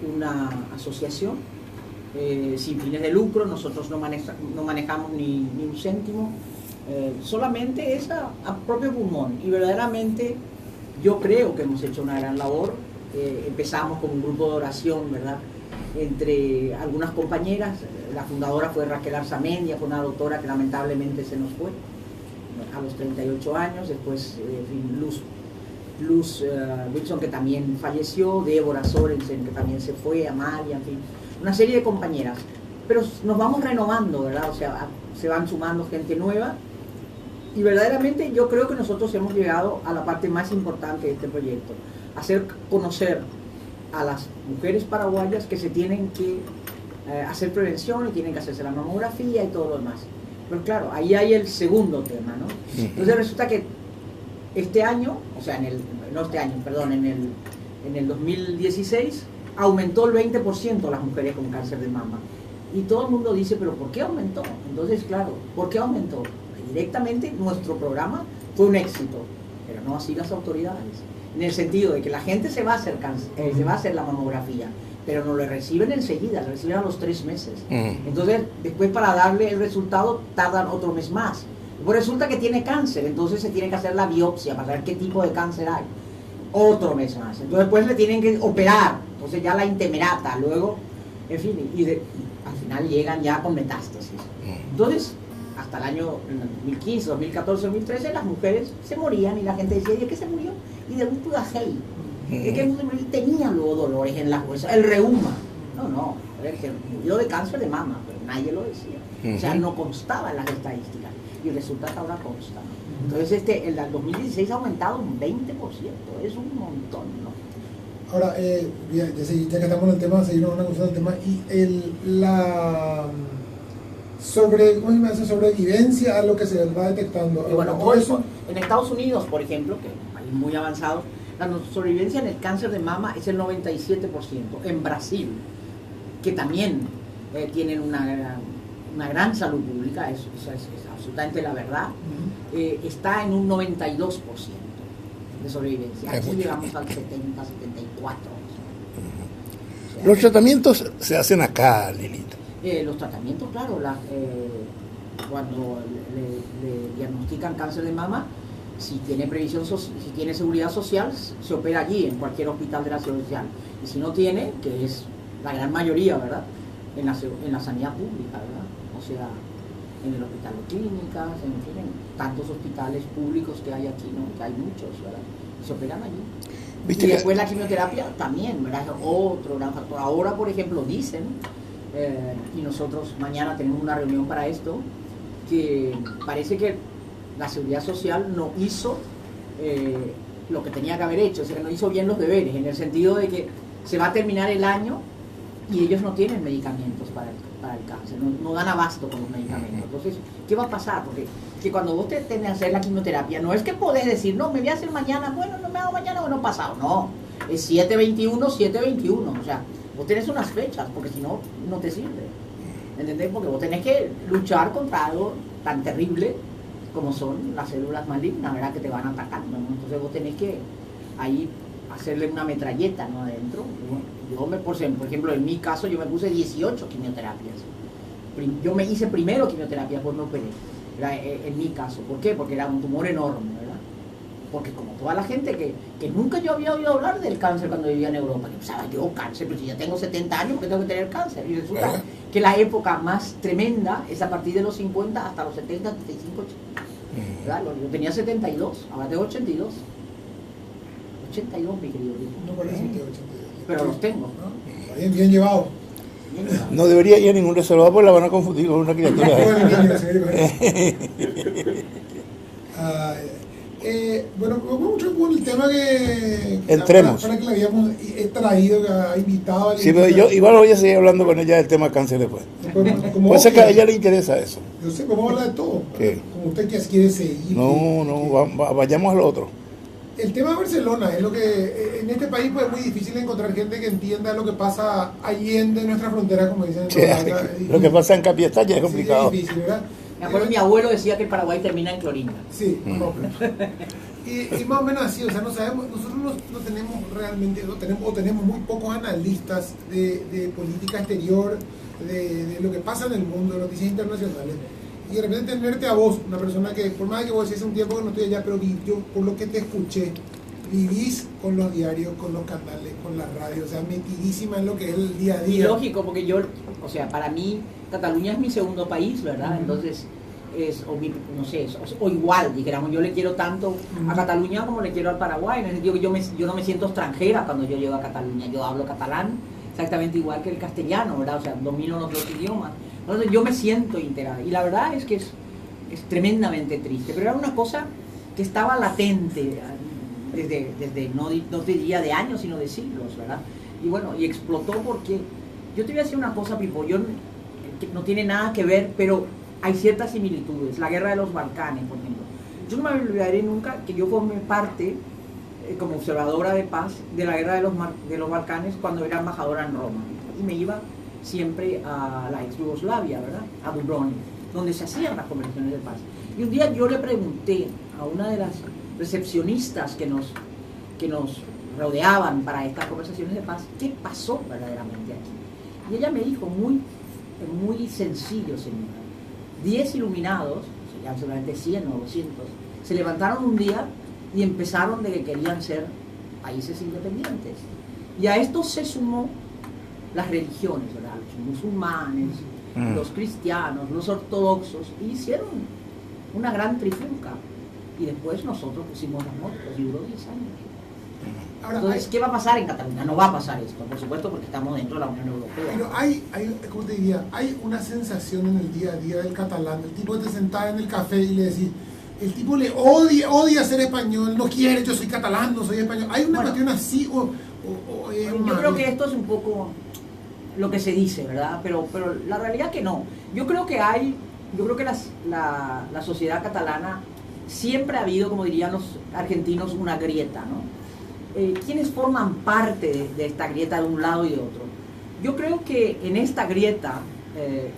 una asociación sin fines de lucro. Nosotros no manejamos ni un céntimo, solamente es a propio pulmón, y verdaderamente yo creo que hemos hecho una gran labor. Empezamos con un grupo de oración, ¿verdad?, entre algunas compañeras. La fundadora fue Raquel Arzamendia, fue una doctora que lamentablemente se nos fue a los 38 años. Después Luz Wilson, que también falleció, Débora Sorensen, que también se fue, Amalia, en fin, una serie de compañeras. Pero nos vamos renovando, ¿verdad? O sea, se van sumando gente nueva, y verdaderamente yo creo que nosotros hemos llegado a la parte más importante de este proyecto: hacer conocer a las mujeres paraguayas que se tienen que hacer prevención y tienen que hacerse la mamografía y todo lo demás. Pero claro, ahí hay el segundo tema, ¿no? Entonces resulta que este año, o sea, en el 2016, aumentó el 20% las mujeres con cáncer de mama. Y todo el mundo dice, ¿pero por qué aumentó? Entonces, claro, ¿por qué aumentó? Directamente nuestro programa fue un éxito, pero no así las autoridades. En el sentido de que la gente se va a hacer la mamografía, pero no le reciben enseguida, le reciben a los 3 meses. Entonces, después para darle el resultado tardan otro mes más. Pues resulta que tiene cáncer, entonces se tiene que hacer la biopsia para ver qué tipo de cáncer hay. Otro mes más. Entonces después le tienen que operar, entonces ya la intemerata, luego, en fin, al final llegan ya con metástasis. Entonces, hasta el año 2015, 2014, 2013, las mujeres se morían y la gente decía, ¿de qué se murió? Y de un pudajei. Es que tenían luego dolores en las huesas, el reuma. No, a ver, que murió de cáncer de mama, pero nadie lo decía. O sea, no constaba en las estadísticas. Y resulta que ahora consta. Entonces, el 2016 ha aumentado un 20%. Es un montón, ¿no? Ahora, ya que estamos en el tema, seguimos una cosa del tema. Y la sobrevivencia a lo que se va detectando. Y bueno, hoy en Estados Unidos, por ejemplo, que es un país muy avanzado, la sobrevivencia en el cáncer de mama es el 97%. En Brasil, que también tienen una gran salud pública, es absolutamente la verdad, está en un 92% de sobrevivencia. Aquí llegamos al 70, 74%. O sea, los tratamientos se hacen acá, Lilita. Los tratamientos, claro, cuando le diagnostican cáncer de mama, si tiene si tiene seguridad social, se opera allí, en cualquier hospital de la seguridad social. Y si no tiene, que es la gran mayoría, ¿verdad?, en la sanidad pública, ¿verdad? O sea, en el hospital de clínicas, en fin, en tantos hospitales públicos que hay aquí, ¿no? Que hay muchos, ¿verdad? Y se operan allí. ¿Viste? Y después la quimioterapia también, ¿verdad? Es otro gran factor. Ahora, por ejemplo, dicen, y nosotros mañana tenemos una reunión para esto, que parece que la seguridad social no hizo lo que tenía que haber hecho, o sea, que no hizo bien los deberes, en el sentido de que se va a terminar el año y ellos no tienen medicamentos para el cáncer, no dan abasto con los medicamentos. Entonces, ¿qué va a pasar? Porque cuando vos te tenés que hacer la quimioterapia, no es que podés decir, no, me voy a hacer mañana, bueno, no me hago mañana, bueno, pasado, no, es 7/21, 7/21, o sea, vos tenés unas fechas, porque si no, no te sirve, ¿entendés? Porque vos tenés que luchar contra algo tan terrible como son las células malignas, ¿verdad?, que te van atacando, ¿no? Entonces vos tenés que ahí hacerle una metralleta, ¿no?, adentro. Por ejemplo, en mi caso, yo me puse 18 quimioterapias. Yo me hice primero quimioterapia, después me operé. En mi caso, ¿por qué? Porque era un tumor enorme, ¿verdad? Porque como toda la gente que nunca yo había oído hablar del cáncer cuando vivía en Europa, que pensaba, yo cáncer, pero si ya tengo 70 años, ¿por qué tengo que tener cáncer? Y resulta que la época más tremenda es a partir de los 50 hasta los 70, 75, 80. ¿Verdad? Yo tenía 72, ahora tengo 82. 82, mi querido. No parece que 82. Pero los tengo. ¿No? Bien llevado. No debería ir a ningún reservado porque la van a confundir con una criatura. Bueno, mucho con el tema que entremos. Para que la habíamos traído, que ha invitado a sí, pero yo igual voy a seguir hablando con ella del tema cáncer después. Puede ser que a ella le interesa eso. Yo sé, vamos a hablar de todo. ¿Qué? Como usted quiere seguir. Vayamos a lo otro. El tema de Barcelona es lo que en este país pues, es muy difícil encontrar gente que entienda lo que pasa allende nuestra frontera, como dicen. Lo que pasa en Capiatalla es complicado. Sí, es difícil, ¿verdad? Me acuerdo, mi abuelo decía que el Paraguay termina en Clorinda. Sí, Y más o menos así, o sea, no sabemos, nosotros no tenemos realmente, tenemos muy pocos analistas de política exterior, de lo que pasa en el mundo, de noticias internacionales. Y de repente tenerte a vos, una persona que, por más que vos decís hace un tiempo que no estoy allá, pero yo, por lo que te escuché, vivís con los diarios, con los canales, con la radio, o sea, metidísima en lo que es el día a día. Y lógico, porque yo, o sea, para mí, Cataluña es mi segundo país, ¿verdad? Entonces, o igual, dijéramos, yo le quiero tanto a Cataluña como le quiero al Paraguay, en el sentido que yo no me siento extranjera cuando yo llego a Cataluña, yo hablo catalán exactamente igual que el castellano, ¿verdad? O sea, domino los dos idiomas, entonces yo me siento integrada, y la verdad es que es tremendamente triste, pero era una cosa que estaba latente desde no te diría de años, sino de siglos, ¿verdad? Y bueno, y explotó porque, yo te voy a decir una cosa, Pipo, que no tiene nada que ver, pero hay ciertas similitudes. La guerra de los Balcanes, por ejemplo. Yo no me olvidaré nunca que yo formé parte, como observadora de paz, de la guerra de los Balcanes cuando era embajadora en Roma. Y me iba siempre a la ex Yugoslavia, ¿verdad? A Dubrovnik, donde se hacían las conversaciones de paz. Y un día yo le pregunté a una de las recepcionistas que nos rodeaban para estas conversaciones de paz, ¿qué pasó verdaderamente aquí? Y ella me dijo, muy sencillo, señora. 10 iluminados, ya seguramente 100 o 200, se levantaron un día y empezaron de que querían ser países independientes. Y a esto se sumó las religiones, ¿verdad? Los musulmanes, los cristianos, los ortodoxos, y hicieron una gran trifulca. Y después nosotros pusimos las notas, y duró 10 años. Ahora, entonces, ¿qué va a pasar en Cataluña? No va a pasar esto, por supuesto, porque estamos dentro de la Unión Europea. Pero hay ¿cómo te diría? Hay una sensación en el día a día del catalán, el tipo que te sentaba en el café y le decís, el tipo le odia ser español, no quiere, yo soy catalán, no soy español. ¿Hay una cuestión así o yo creo que esto es un poco lo que se dice, ¿verdad? Pero la realidad que no. Yo creo que la sociedad catalana siempre ha habido, como dirían los argentinos, una grieta, ¿no? ¿Quiénes forman parte de esta grieta de un lado y de otro? Yo creo que en esta grieta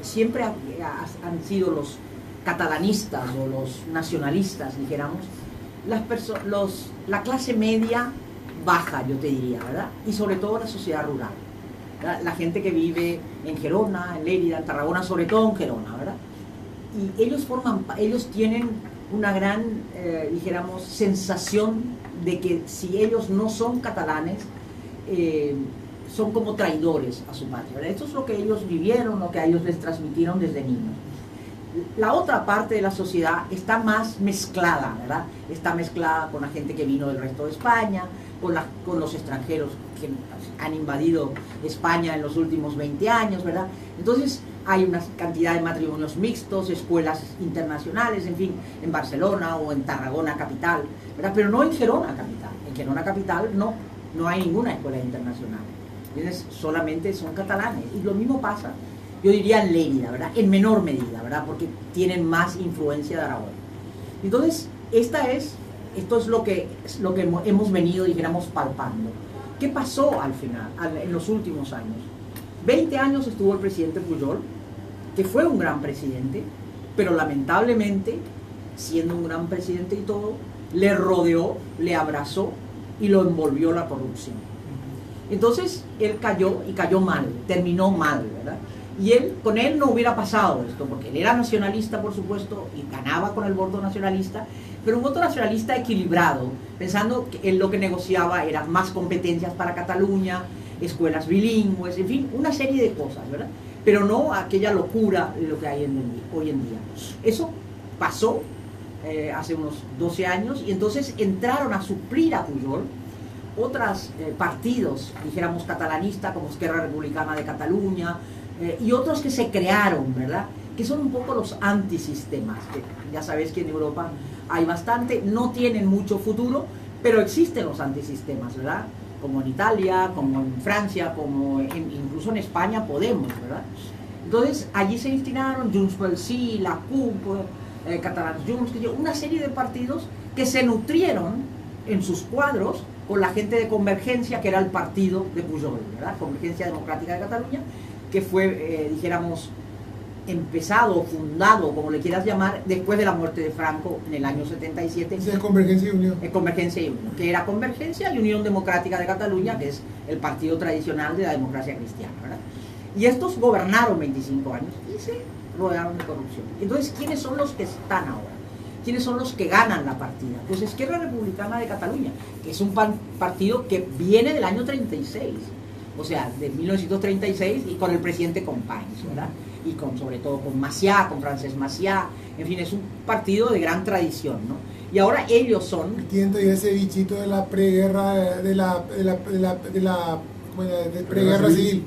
siempre han sido los catalanistas o los nacionalistas, dijéramos, la clase media baja, yo te diría, ¿verdad? Y sobre todo la sociedad rural, ¿verdad? La gente que vive en Gerona, en Lérida, en Tarragona, sobre todo en Gerona, ¿verdad? Y ellos tienen una gran, dijéramos, sensación de que si ellos no son catalanes, son como traidores a su patria, ¿verdad? Esto es lo que ellos vivieron, lo que a ellos les transmitieron desde niños. La otra parte de la sociedad está más mezclada, ¿verdad? Está mezclada con la gente que vino del resto de España, con los extranjeros que han invadido España en los últimos 20 años, ¿verdad? Entonces hay una cantidad de matrimonios mixtos, escuelas internacionales, en fin, en Barcelona o en Tarragona capital, ¿verdad? Pero no en Gerona capital. En Gerona capital no hay ninguna escuela internacional. ¿Entiendes? Solamente son catalanes. Y lo mismo pasa, yo diría, en Lérida, ¿verdad? En menor medida, ¿verdad? Porque tienen más influencia de Aragón. Entonces, esto es lo que hemos venido, dijéramos, palpando. ¿Qué pasó al final, en los últimos años? 20 años estuvo el presidente Pujol, que fue un gran presidente, pero lamentablemente, siendo un gran presidente y todo, le rodeó, le abrazó y lo envolvió la corrupción. Entonces, él cayó y cayó mal, terminó mal, ¿verdad? Y con él no hubiera pasado esto, porque él era nacionalista, por supuesto, y ganaba con el voto nacionalista, pero un voto nacionalista equilibrado, pensando que él lo que negociaba eran más competencias para Cataluña, escuelas bilingües, en fin, una serie de cosas, ¿verdad? Pero no aquella locura de lo que hay hoy en día. Eso pasó hace unos 12 años, y entonces entraron a suplir a Pujol otros partidos, dijéramos catalanistas, como Esquerra Republicana de Cataluña, y otros que se crearon, ¿verdad? Que son un poco los antisistemas, que ya sabéis que en Europa hay bastante, no tienen mucho futuro, pero existen los antisistemas, ¿verdad? Como en Italia, como en Francia, incluso en España Podemos, ¿verdad? Entonces allí se instalaron Junts pel Sí, la CUP, Catalans Junts, una serie de partidos que se nutrieron en sus cuadros con la gente de Convergencia, que era el partido de Pujol, ¿verdad? Convergencia Democrática de Cataluña, que fue, dijéramos, empezado, fundado, como le quieras llamar, después de la muerte de Franco en el año 77. Es Convergencia y Unión. Convergencia y Unión, que era Convergencia y Unión Democrática de Cataluña, que es el partido tradicional de la democracia cristiana, ¿verdad? Y estos gobernaron 25 años y se rodearon de corrupción. Entonces, ¿quiénes son los que están ahora? ¿Quiénes son los que ganan la partida? Pues Esquerra Republicana de Cataluña, que es un partido que viene del año 36, o sea, de 1936, y con el presidente Companys, ¿verdad? Y sobre todo con Macià, con Francesc Macià, en fin, es un partido de gran tradición, ¿no? Y ahora ellos son... Entiendo, y ese bichito de la preguerra, de preguerra civil.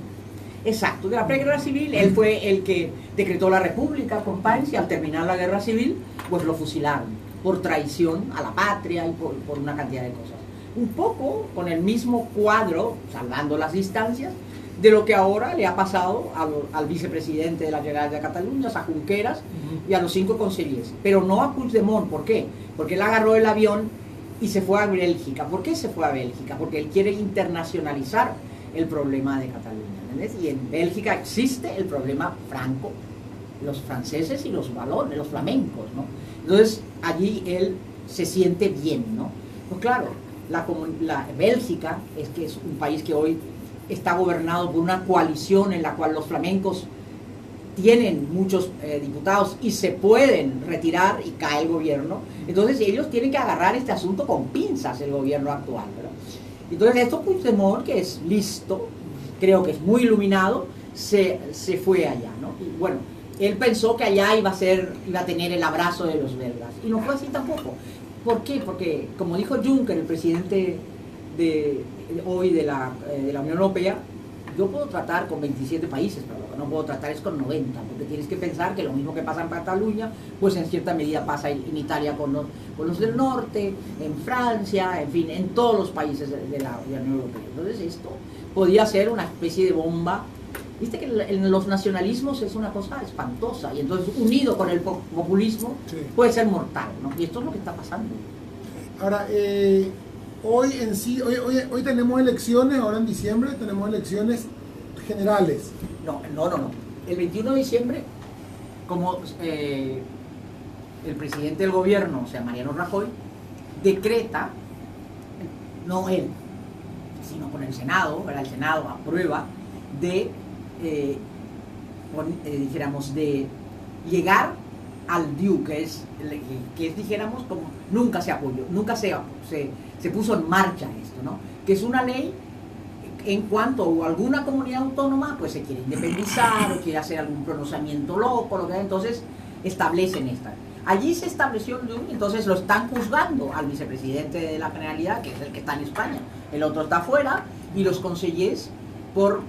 Exacto, de la preguerra civil. Él fue el que decretó la república, Companys, y al terminar la guerra civil, pues lo fusilaron por traición a la patria y por una cantidad de cosas. Un poco con el mismo cuadro, salvando las distancias, de lo que ahora le ha pasado al vicepresidente de la Generalitat de Cataluña, a Junqueras, y a los 5 consellers. Pero no a Puigdemont. ¿Por qué? Porque él agarró el avión y se fue a Bélgica. ¿Por qué se fue a Bélgica? Porque él quiere internacionalizar el problema de Cataluña, ¿entendés? Y en Bélgica existe el problema franco, los franceses y los valones, los flamencos, ¿no? Entonces allí él se siente bien, ¿no? Pues claro, la Bélgica es un país que hoy está gobernado por una coalición en la cual los flamencos tienen muchos diputados y se pueden retirar y cae el gobierno. Entonces ellos tienen que agarrar este asunto con pinzas, el gobierno actual, ¿verdad? Entonces esto Puigdemont, que es listo, creo que es muy iluminado, se fue allá, ¿no? Y bueno, él pensó que allá iba a tener el abrazo de los belgas, y no fue así tampoco. ¿Por qué? Porque, como dijo Juncker, el presidente hoy de la Unión Europea, yo puedo tratar con 27 países, pero lo que no puedo tratar es con 90, porque tienes que pensar que lo mismo que pasa en Cataluña, pues en cierta medida pasa en Italia con los del norte, en Francia, en fin, en todos los países de la Unión Europea. Entonces esto podía ser una especie de bomba. Viste que en los nacionalismos es una cosa espantosa, y entonces unido con el populismo, sí, puede ser mortal, ¿no? Y esto es lo que está pasando. Ahora, hoy tenemos elecciones, ahora en diciembre tenemos elecciones generales. No. El 21 de diciembre, como el presidente del gobierno, o sea, Mariano Rajoy, decreta, no él, sino con el Senado, ¿verdad? El Senado aprueba dijéramos, de llegar al DIU, que es dijéramos, como nunca se apoyó, nunca se puso en marcha esto, ¿no? Que es una ley en cuanto a alguna comunidad autónoma pues se quiere independizar o quiere hacer algún pronunciamiento loco, lo que entonces establecen esta. Allí se estableció el DIU, entonces lo están juzgando al vicepresidente de la Generalidad, que es el que está en España, el otro está afuera, y los consellers por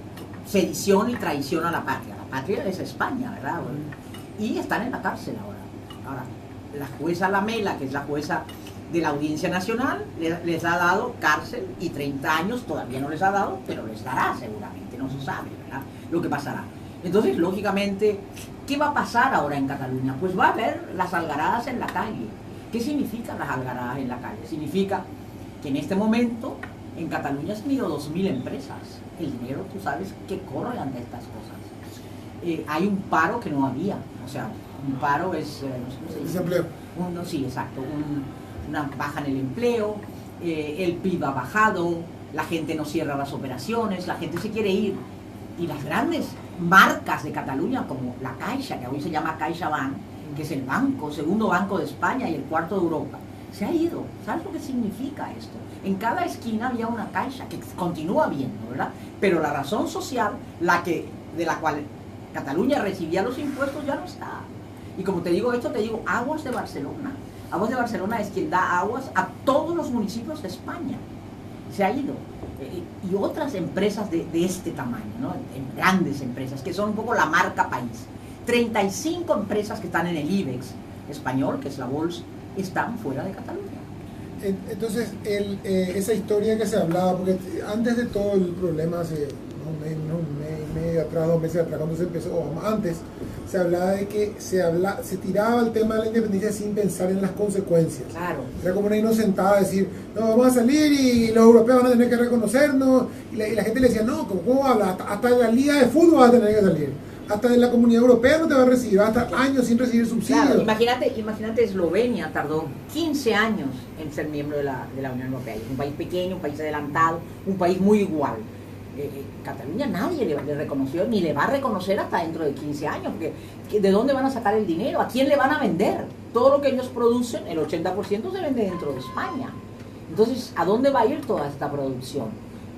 sedición y traición a la patria. La patria es España, ¿verdad? Y están en la cárcel ahora. Ahora, la jueza Lamela, que es la jueza de la Audiencia Nacional, les ha dado cárcel y 30 años, todavía no les ha dado, pero les dará seguramente, no se sabe, ¿verdad? Lo que pasará. Entonces, lógicamente, ¿qué va a pasar ahora en Cataluña? Pues va a haber las algaradas en la calle. ¿Qué significan las algaradas en la calle? Significa que en este momento en Cataluña se han ido 2.000 empresas. El dinero, tú sabes, que corre ante estas cosas. Hay un paro que no había. O sea, un paro es... desempleo. Sí, exacto. Una baja en el empleo, el PIB ha bajado, la gente no cierra las operaciones, la gente se quiere ir. Y las grandes marcas de Cataluña, como la Caixa, que hoy se llama CaixaBank, que es el segundo banco de España y el cuarto de Europa, se ha ido. ¿Sabes lo que significa esto? En cada esquina había una Caixa, que continúa habiendo, ¿verdad? Pero la razón social, de la cual Cataluña recibía los impuestos, ya no está. Y como te digo esto, te digo Aguas de Barcelona. Aguas de Barcelona es quien da aguas a todos los municipios de España. Se ha ido. Y otras empresas de este tamaño, ¿no? Grandes empresas, que son un poco la marca país. 35 empresas que están en el IBEX español, que es la bolsa, están fuera de Cataluña. Entonces, esa historia que se hablaba, porque antes de todo el problema, hace un mes y medio atrás, 2 meses atrás, cuando se empezó, o antes, se hablaba de que se tiraba el tema de la independencia sin pensar en las consecuencias. Claro. Era como una inocentada decir, no, vamos a salir y los europeos van a tener que reconocernos, y la gente le decía, no, ¿cómo habla? Hasta la liga de fútbol va a tener que salir. hasta de la Comunidad Europea no te va a recibir, hasta años sin recibir subsidios. Claro, imagínate, Eslovenia tardó 15 años en ser miembro de la Unión Europea. Es un país pequeño, un país adelantado, un país muy igual. Cataluña nadie le reconoció, ni le va a reconocer hasta dentro de 15 años, porque ¿de dónde van a sacar el dinero? ¿A quién le van a vender? Todo lo que ellos producen, el 80% se vende dentro de España. Entonces, ¿a dónde va a ir toda esta producción?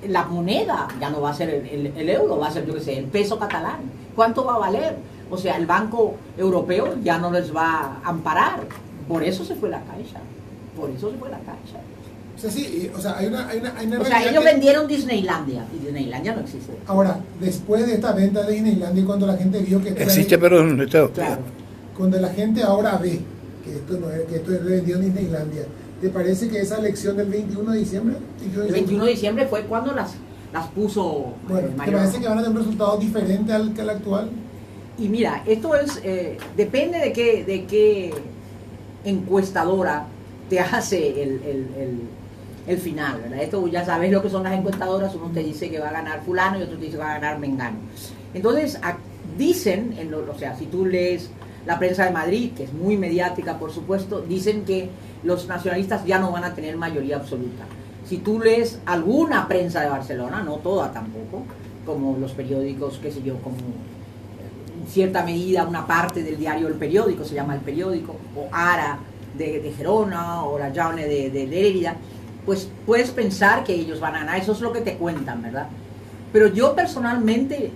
La moneda ya no va a ser el euro, va a ser, yo qué sé, el peso catalán. ¿Cuánto va a valer? O sea, el Banco Europeo ya no les va a amparar. Por eso se fue la Caixa. O sea, sí, o sea, hay una o sea, ellos vendieron Disneylandia y Disneylandia no existe. Ahora, después de esta venta de Disneylandia, cuando la gente vio que existe, pero en Estados Unidos. Claro. Cuando la gente ahora ve que esto es vendido en Disneylandia, ¿te parece que esa elección del 21 de diciembre? El 21 de diciembre fue cuando las puso bueno, ¿te parece que van a tener un resultado diferente al actual? Y mira, esto es depende de qué encuestadora te hace el final, ¿verdad? Esto ya sabes lo que son las encuestadoras, uno te dice que va a ganar fulano y otro te dice que va a ganar mengano. Entonces, dicen, o sea, si tú lees la prensa de Madrid, que es muy mediática, por supuesto, dicen que los nacionalistas ya no van a tener mayoría absoluta. Si tú lees alguna prensa de Barcelona, no toda tampoco, como los periódicos, qué sé yo, como en cierta medida una parte del diario El Periódico, se llama El Periódico, o Ara de Gerona, o La Jaune de Lérida, pues puedes pensar que ellos van a ganar, eso es lo que te cuentan, ¿verdad? Pero yo personalmente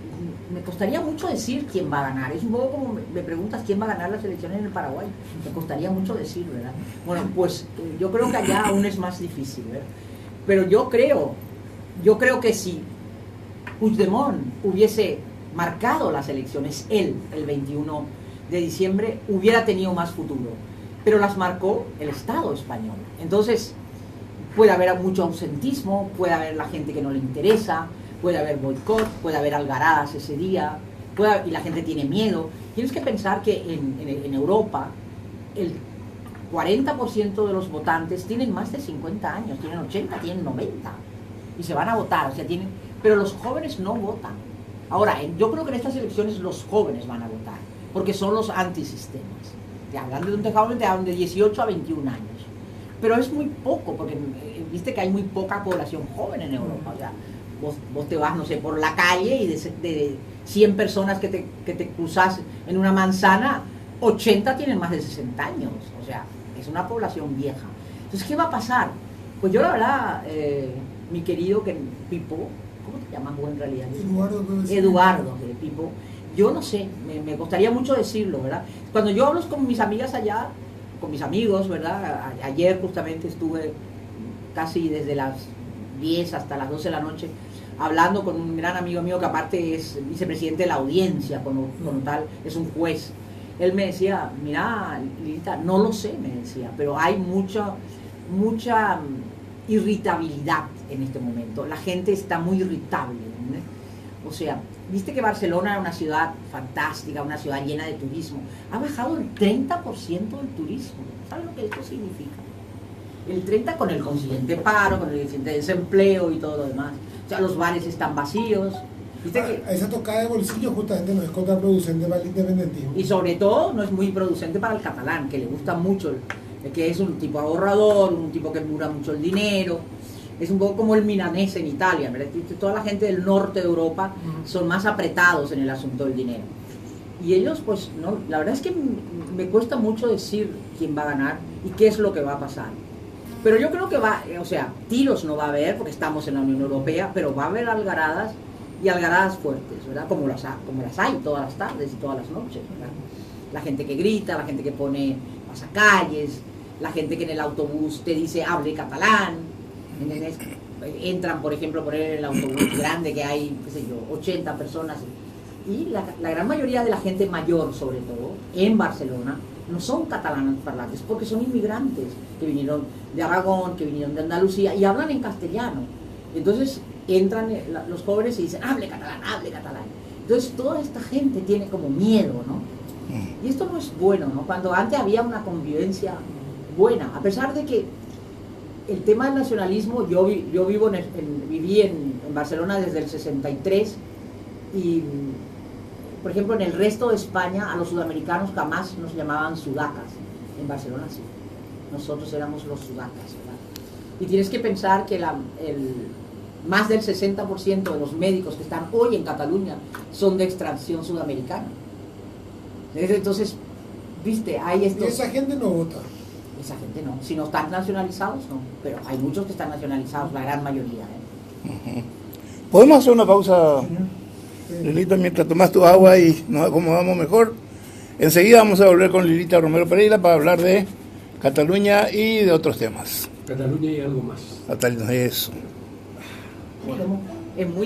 me costaría mucho decir quién va a ganar. Es un poco como me preguntas quién va a ganar las elecciones en el Paraguay. Me costaría mucho decir, ¿verdad? Bueno, pues yo creo que allá aún es más difícil, ¿verdad? Pero yo creo que si Puigdemont hubiese marcado las elecciones, él, el 21 de diciembre, hubiera tenido más futuro. Pero las marcó el Estado español. Entonces, puede haber mucho ausentismo, puede haber la gente que no le interesa, puede haber boicot, puede haber algaradas ese día, y la gente tiene miedo. Tienes que pensar que en Europa el 40% de los votantes tienen más de 50 años, tienen 80, tienen 90, y se van a votar, o sea, pero los jóvenes no votan. Ahora, yo creo que en estas elecciones los jóvenes van a votar, porque son los antisistemas. Te hablan de un tejado, te hablan de 18 a 21 años. Pero es muy poco, porque viste que hay muy poca población joven en Europa. O sea, vos te vas, no sé, por la calle y de 100 personas que te cruzas en una manzana, 80 tienen más de 60 años. O sea, es una población vieja. Entonces, ¿qué va a pasar? Pues yo la verdad, mi querido Pipo, ¿cómo te llamas vos en realidad? Eduardo, Pipo. Yo no sé, me costaría mucho decirlo, ¿verdad? Cuando yo hablo con mis amigas allá, con mis amigos, ¿verdad? Ayer justamente estuve casi desde las 10 hasta las 12 de la noche hablando con un gran amigo mío que aparte es vicepresidente de la audiencia, como tal, es un juez. Él me decía, mira, Lilita, no lo sé, me decía, pero hay mucha irritabilidad en este momento. La gente está muy irritable, ¿no? O sea, viste que Barcelona era una ciudad fantástica, una ciudad llena de turismo. Ha bajado el 30% del turismo. ¿Sabes lo que esto significa? El 30% con el consiguiente paro, con el consiguiente desempleo y todo lo demás. O sea, los bares están vacíos. ¿Viste que esa tocada de bolsillo justamente no es contraproducente para el independentismo? Y sobre todo no es muy producente para el catalán, que le gusta mucho, que es un tipo ahorrador, un tipo que dura mucho el dinero. Es un poco como el milanés en Italia, ¿verdad? Toda la gente del norte de Europa son más apretados en el asunto del dinero. Y ellos, pues, no, la verdad es que me cuesta mucho decir quién va a ganar y qué es lo que va a pasar. Pero yo creo que o sea, tiros no va a haber porque estamos en la Unión Europea, pero va a haber algaradas y algaradas fuertes, ¿verdad? Como las hay todas las tardes y todas las noches, ¿verdad? La gente que grita, la gente que pone pasacalles, la gente que en el autobús te dice hable catalán. ¿Entendés? Entran, por ejemplo, por el autobús grande que hay, qué sé yo, 80 personas y la gran mayoría de la gente mayor, sobre todo, en Barcelona, no son catalanes parlantes porque son inmigrantes que vinieron de Aragón, que vinieron de Andalucía y hablan en castellano. Entonces entran los jóvenes y dicen, hable catalán, hable catalán. Entonces toda esta gente tiene como miedo, ¿no? Y esto no es bueno, ¿no? Cuando antes había una convivencia buena, a pesar de que el tema del nacionalismo, yo viví en Barcelona desde el 63 y Por ejemplo, en el resto de España, a los sudamericanos jamás nos llamaban sudacas. En Barcelona sí. Nosotros éramos los sudacas, ¿verdad? Y tienes que pensar que más del 60% de los médicos que están hoy en Cataluña son de extracción sudamericana. Entonces, viste, hay estos... Y esa gente no vota. Esa gente no. Si no están nacionalizados, no. Pero hay muchos que están nacionalizados, la gran mayoría. ¿Podemos hacer una pausa, Lilita, mientras tomas tu agua y nos acomodamos mejor? Enseguida vamos a volver con Lilita Romero Pereira para hablar de Cataluña y de otros temas. Cataluña y algo más. Cataluña, eso. Es muy